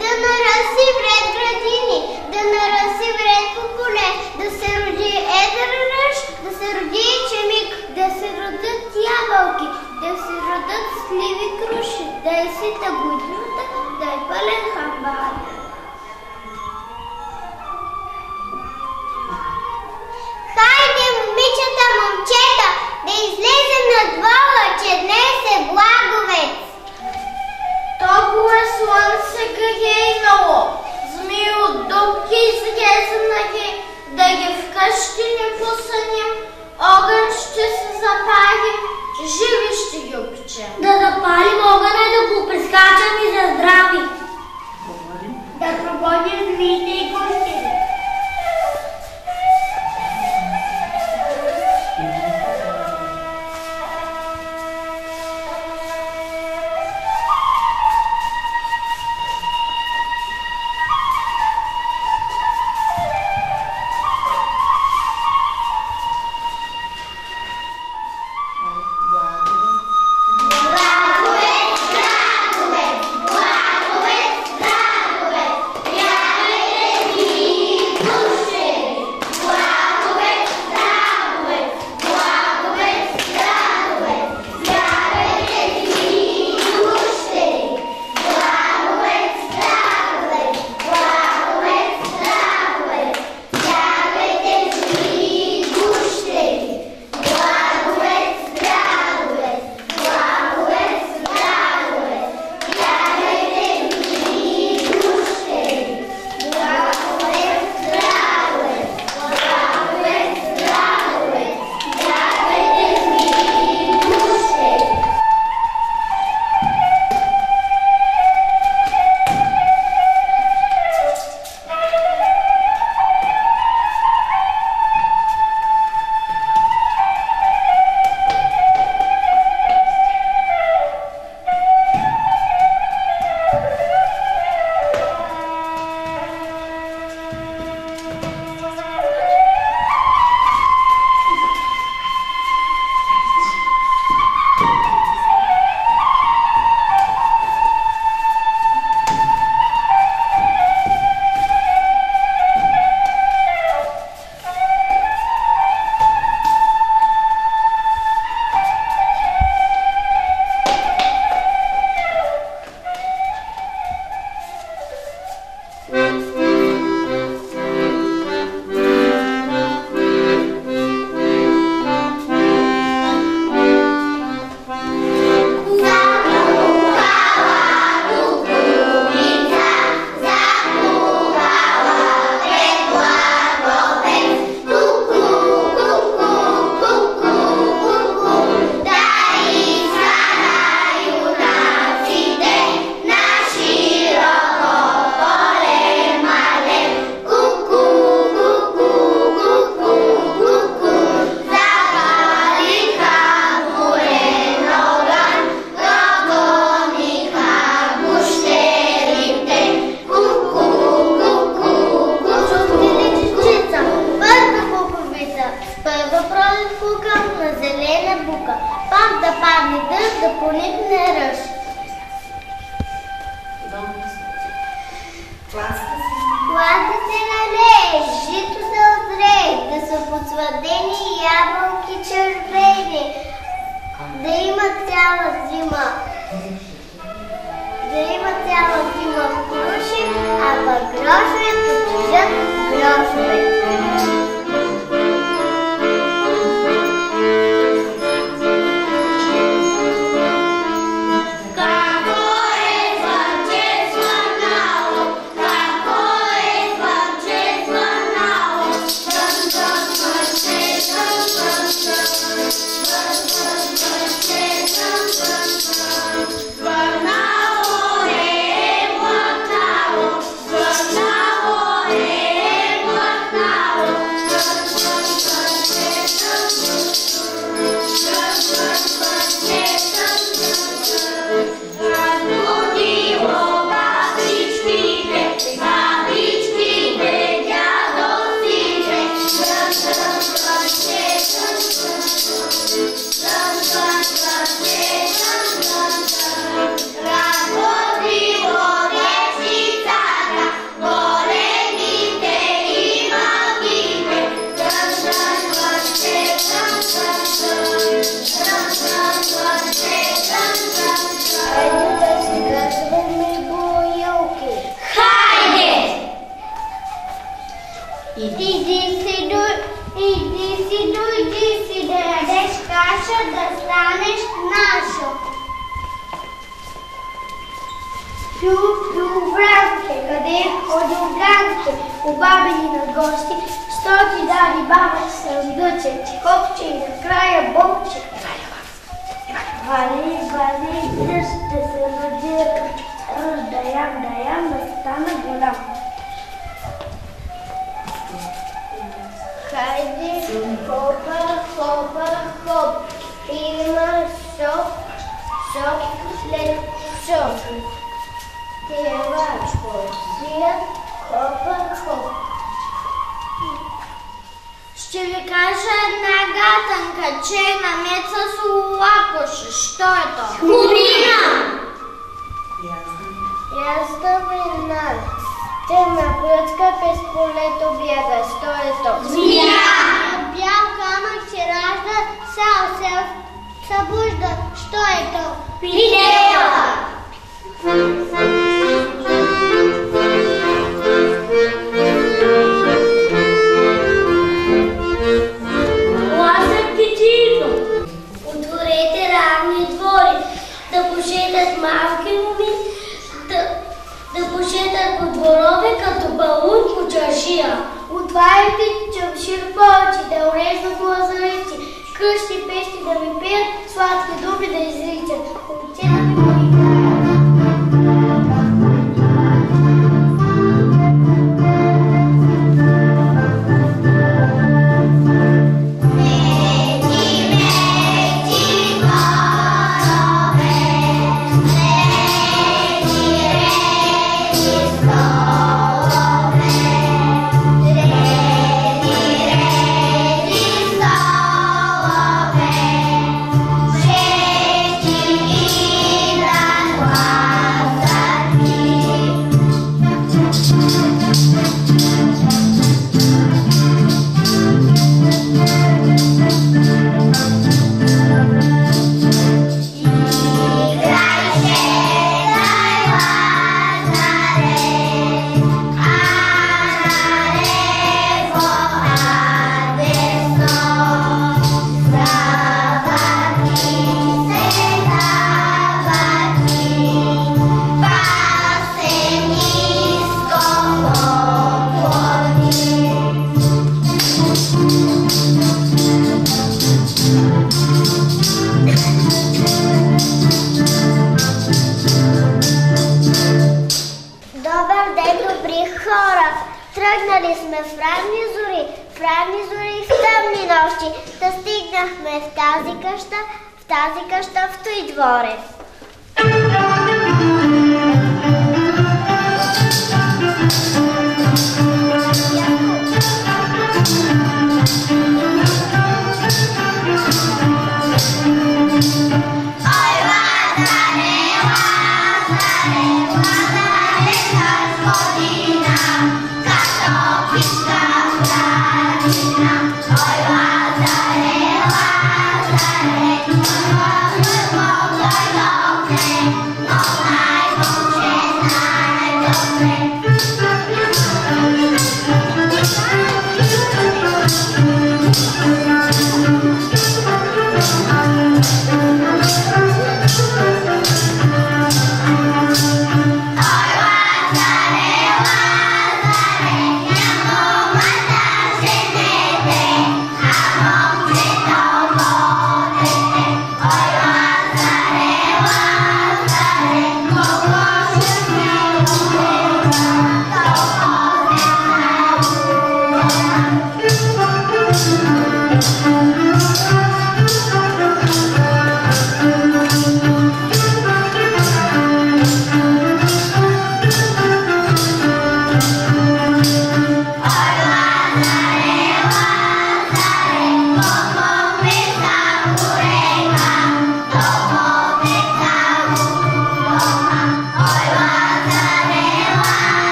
Да нараси вред градини, да нараси вред излезем да ги вкъщи не посънем, огън ще се запалим, живи ще ги опечем. Да запалим огъна и да го прескачам и за здрави. Да прободим змиите и гостите. обабени на гости, стоки дали баба съндъче, копче и накрая бомче. Вали, дръжте се роди, да ям, да стана голям. Хайде, хопа, хоп, има шоп след шоп. Певачко, свират, хопа, хоп. Ще ви кажа една гатанка, че на меца с лапоше. Що е то? Скорина! Яздовина. Черна пръчка през полето бяга. Що е то? Змия! Бял камък се ражда, сал се събужда. Що е то? Пилева! Лазък птичица! Отворете равни двори, да пошетат малки моми, да пошетат по дворове като балун по чашия. Отваряйте чамшир повече, да уреждат лазареци, къщи, пещи да ми пеят, сладки думи да изричат. Момче да ми тръгнали сме в ранни зори и в тъмни нощи, да стигнахме в тази къща, в той дворец.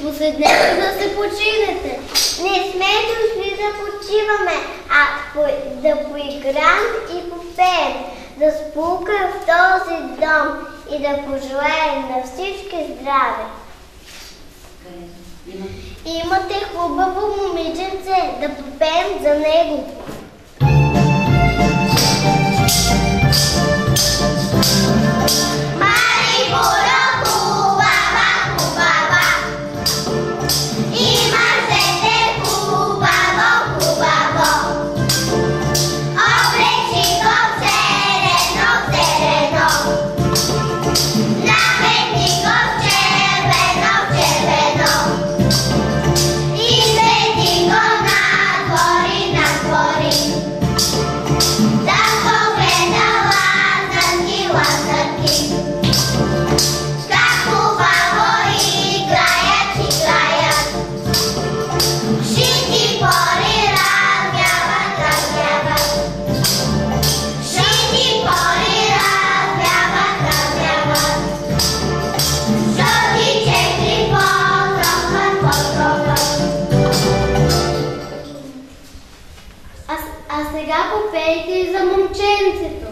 Поседнете да се починете. Не сме дошли да почиваме, а да поиграем и попеем, да спукаем в този дом и да пожелаем на всички здраве. Имате хубаво момиченце, да попеем за него. Марибора хубава, хубава, имаш дете хубаво, хубаво. Облечи го зелено, зелено, наметни го червено, червено. Изведи го надвори, надвори, да погледа лазърки, лазърки. Как хубаво играят, играят. Жити пори разгяват, разгяват. Жити пори разгяват, разгяват. Жълти чехли потрохват, потрохват. А сега попейте и за момченцето.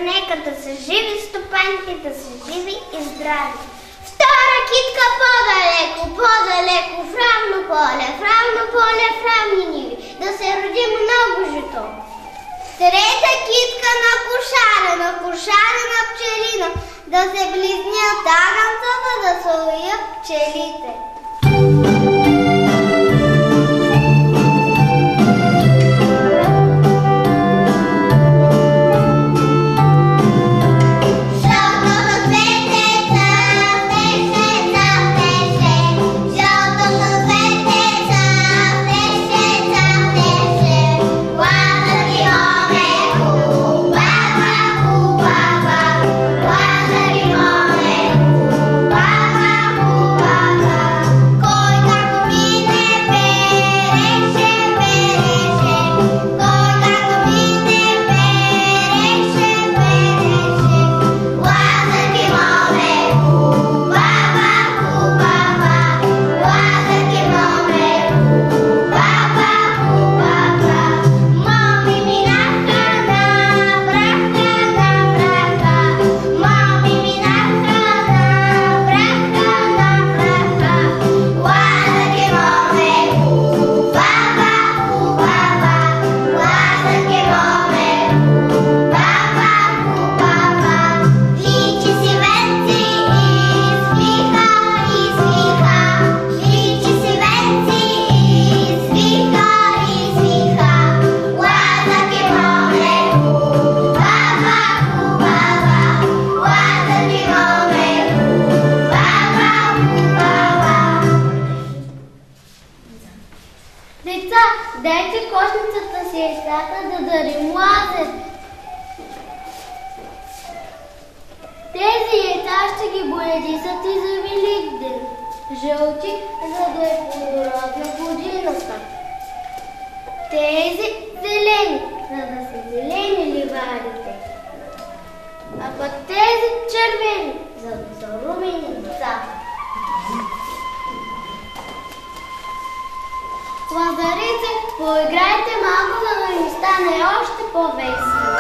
Нека да са живи стопанки, да са живи и здрави. Втора китка по-далеко, по-далеко, в равно поле, в равни ниви, да се роди много жито. Трета китка на кошара на пчелина, да се близнят агънцата, да се уят пчелите. Bye. Деца, дайте кошницата си яйцата да дарим Лазар. Тези яйца ще ги боядисат и за Великден. Жълти, за да е плодородна годината. Тези зелени, за да са зелени ливадите. А пък тези червени, за да са румени деца. Лазарице, поиграйте малко, за да ни стане още по-весело.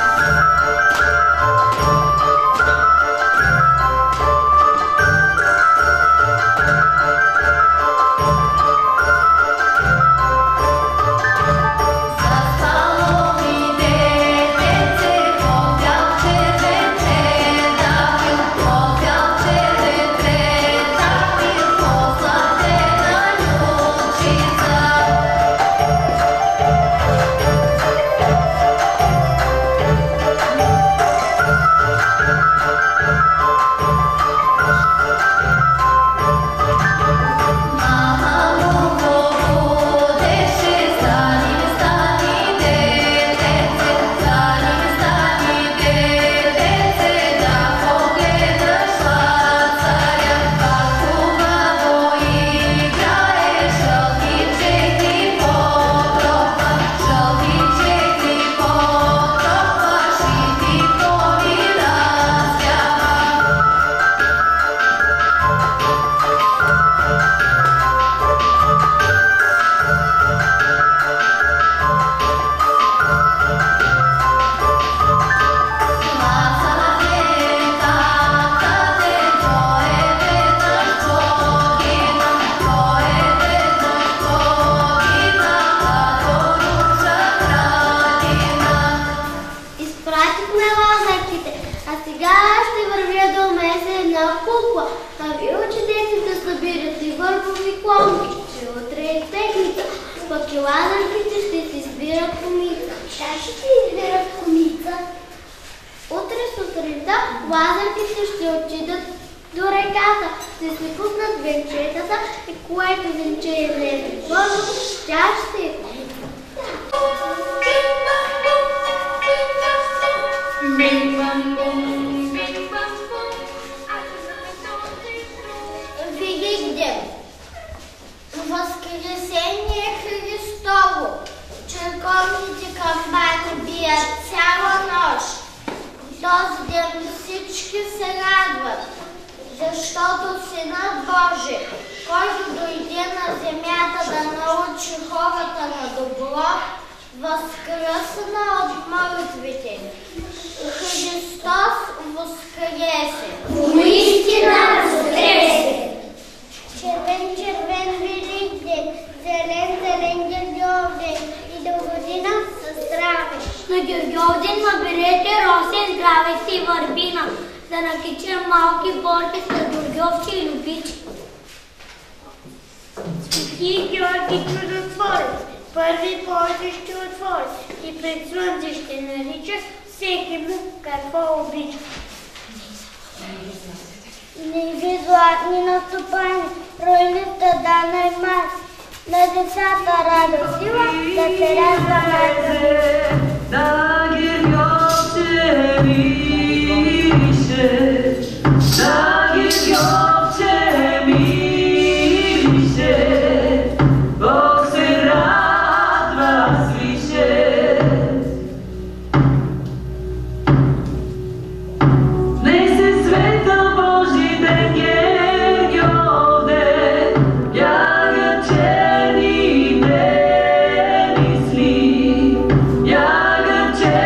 Пък и лазарките ще си избират комица. Как ще си избират комица? Утре сутринта лазарките ще отидат до реката, ще си пуснат венчетата и което венче влезе в водата, тя ще е комица. Великден. Възкресение Христово. Черковните камбани бият цяла нощ. Този ден всички се радват, защото Синът Божи, който дойде на земята да научи хората на добро, възкръсна от мъртвите. Христос възкресе. Наистина възкресе. Червен, червен Великден, зелен, зелен Гергьовден и до година със здраве. На Гергьовден наберете роси, здраве и върбина, да накичим малки борки с гергьовци и любичи. Свети Георги чудотворец, първи порти ще отвори и пред слънце ще нарича всеки му какво обича. Ниви златни наступани, ройни стада и маси, на децата радост сила, да се радва майка. Да Гергьовче мирише, да Гергьовче мирише, Бог се радва свише. Днес е светъл Божи ден, Гергьовден, бягат черните мисли, бягат черните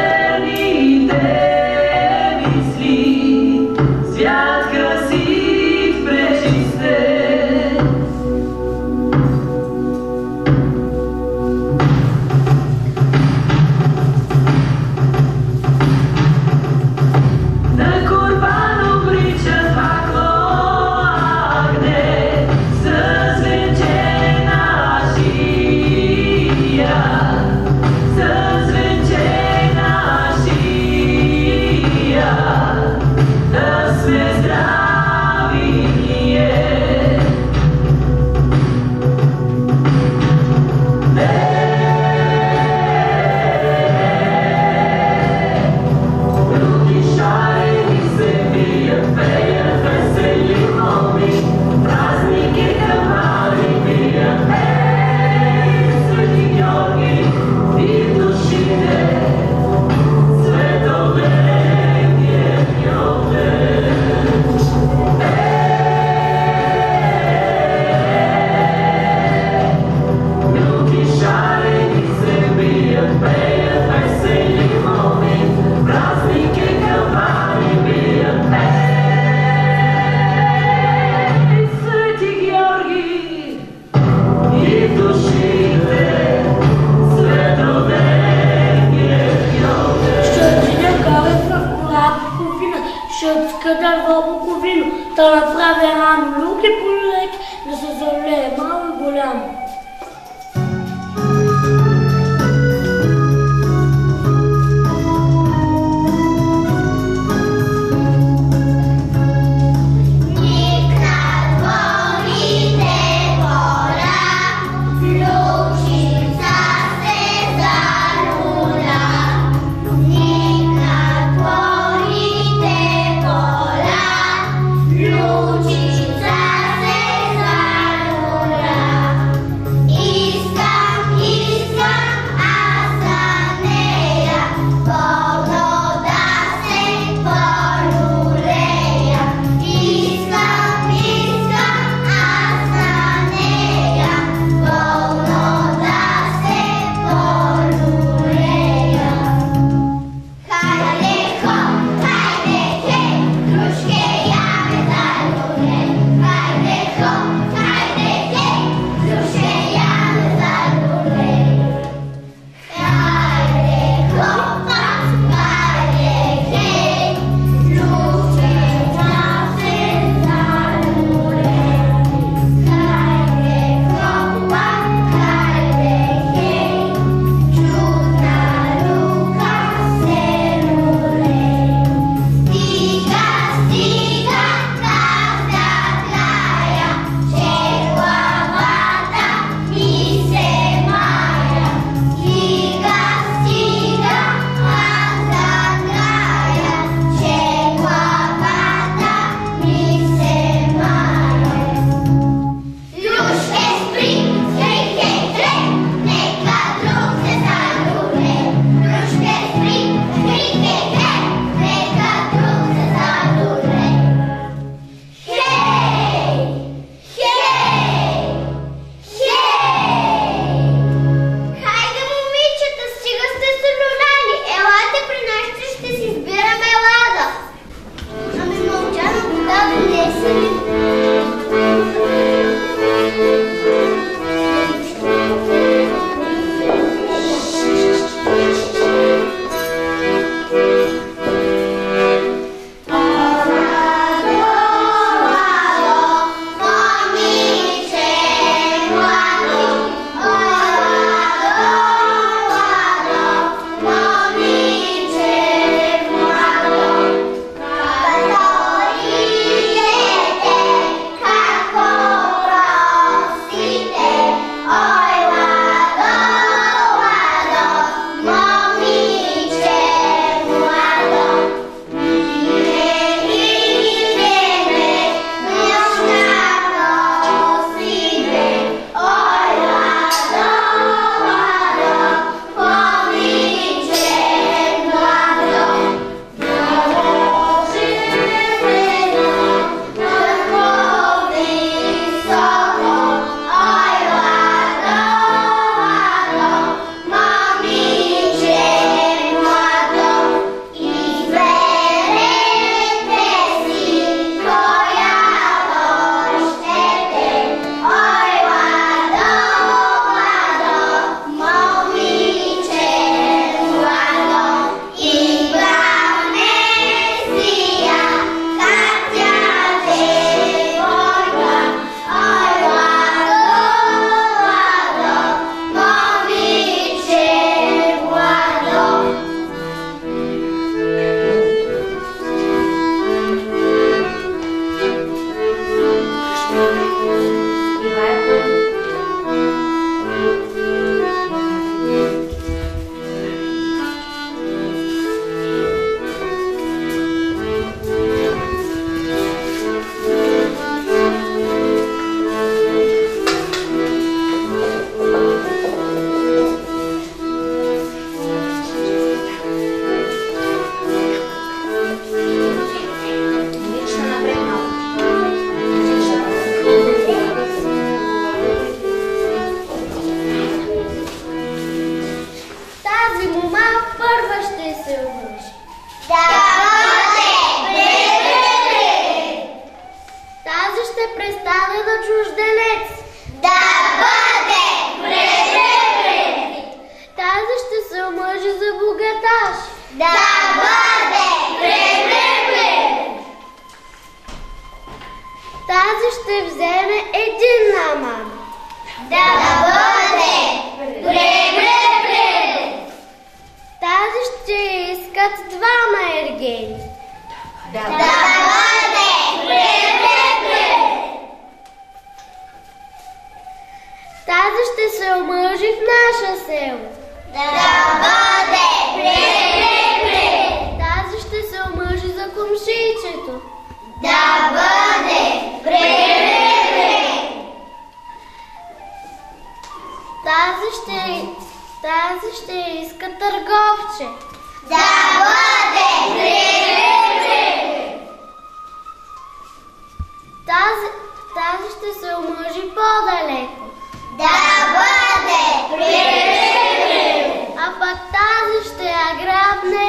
ще вземе един наман. Да бъде! Бре! Тази ще искат двама ергени. Да бъде! Бре! Тази ще се омъжи в наше село. Да бъде! Бре! Тази ще се омъжи за комшийчето. Да бъде! Бре! Тази ще иска търговче. Да бъде! Бре! Тази ще се омъжи по-далеко. Да бъде! Бре! А пък тази ще я грабне.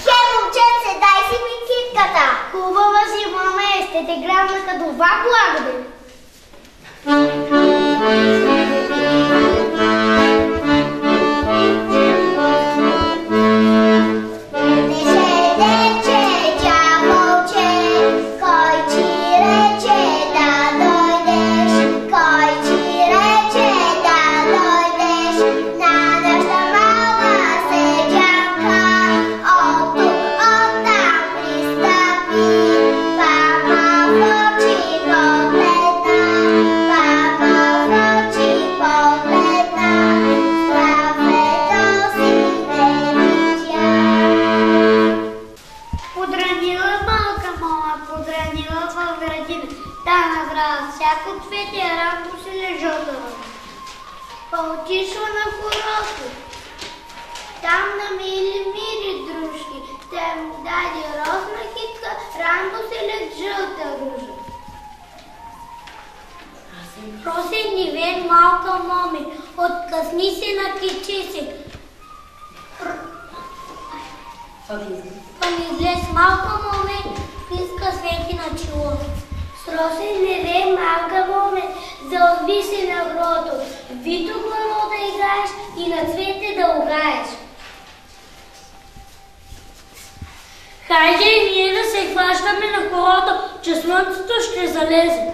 Хей, момченце, дай си ми китката. Хубава си, маме, ще те грабна като ваклак. Отишла на хорото. Там намили мири дружки. Те му даде розна китка, рано се лед жълта ружа. Просен дивен малка моми, откъсни се на кичи си. Пън излез малка моми, иска свети на чело. С росен дивен малка моми, заотби се на грото. Вито главо да играеш и на цвете да угаеш. Хайде и ние да се хващаме на хорото, че слънцето ще залезе.